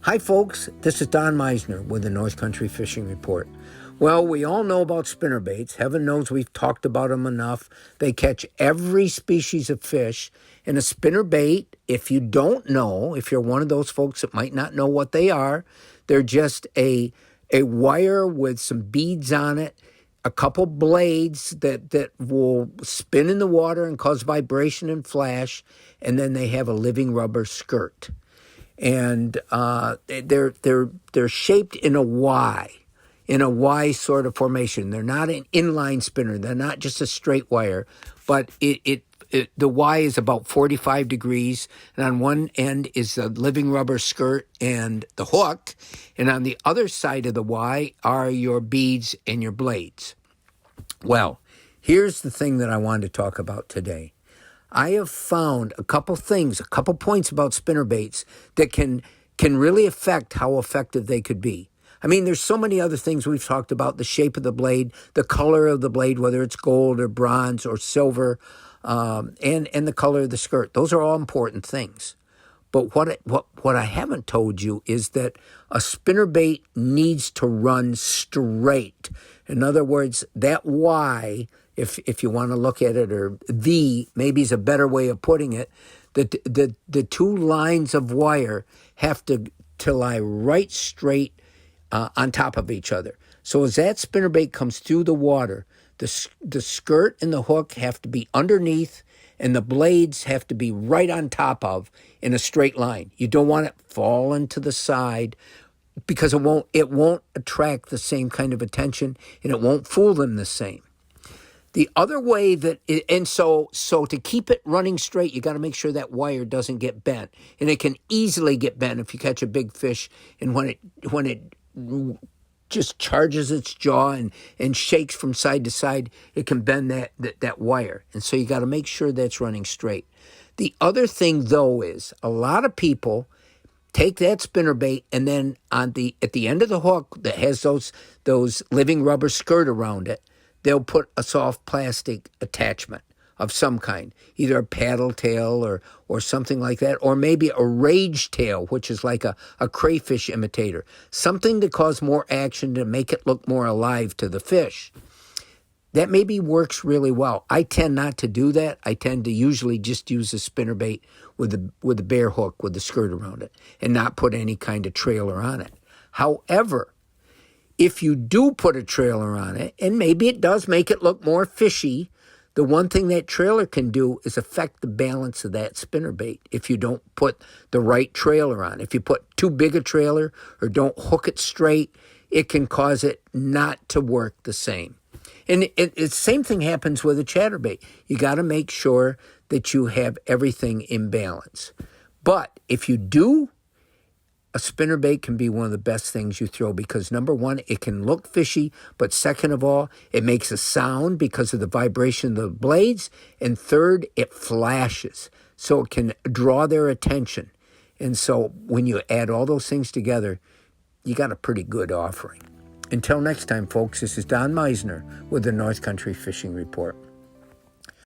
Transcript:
Hi folks, this is Don Meisner with the North Country Fishing Report. Well, we all know about spinnerbaits. Heaven knows we've talked about them enough. They catch every species of fish. And a spinnerbait, if you don't know, if you're one of those folks that might not know what they are, they're just a wire with some beads on it, a couple blades that will spin in the water and cause vibration and flash, and then they have a living rubber skirt. And they're shaped in a Y sort of formation. They're not an inline spinner. They're not just a straight wire, but the Y is about 45 degrees, and on one end is the living rubber skirt and the hook, and on the other side of the Y are your beads and your blades. Well, here's the thing that I wanted to talk about today. I have found a couple points about spinnerbaits that can really affect how effective they could be. I mean, there's so many other things we've talked about: the shape of the blade, the color of the blade, whether it's gold or bronze or silver, and the color of the skirt. Those are all important things. But what I haven't told you is that a spinnerbait needs to run straight. In other words, that Y, if you want to look at it, or V, maybe is a better way of putting it, the two lines of wire have to lie right straight on top of each other. So as that spinnerbait comes through the water, the skirt and the hook have to be underneath, and the blades have to be right on top of in a straight line. You don't want it falling to the side, because it won't attract the same kind of attention, and it won't fool them the same. The other way so to keep it running straight, you got to make sure that wire doesn't get bent, and it can easily get bent if you catch a big fish, and when it just charges its jaw and shakes from side to side, it can bend that wire. And so you got to make sure that's running straight. The other thing, though, is a lot of people take that spinnerbait, and then at the end of the hook that has those living rubber skirt around it, they'll put a soft plastic attachment of some kind, either a paddle tail or something like that, or maybe a rage tail, which is like a crayfish imitator, something to cause more action, to make it look more alive to the fish. That maybe works really well. I tend not to do that. I tend to usually just use a spinnerbait with a bare hook with the skirt around it and not put any kind of trailer on it. However, if you do put a trailer on it, and maybe it does make it look more fishy, the one thing that trailer can do is affect the balance of that spinnerbait if you don't put the right trailer on. If you put too big a trailer or don't hook it straight, it can cause it not to work the same. And the same thing happens with a chatterbait. You got to make sure that you have everything in balance. But if you do, a spinnerbait can be one of the best things you throw, because number one, it can look fishy, but second of all, it makes a sound because of the vibration of the blades, and third, it flashes, so it can draw their attention. And so when you add all those things together, you got a pretty good offering. Until next time, folks, this is Don Meisner with the North Country Fishing Report.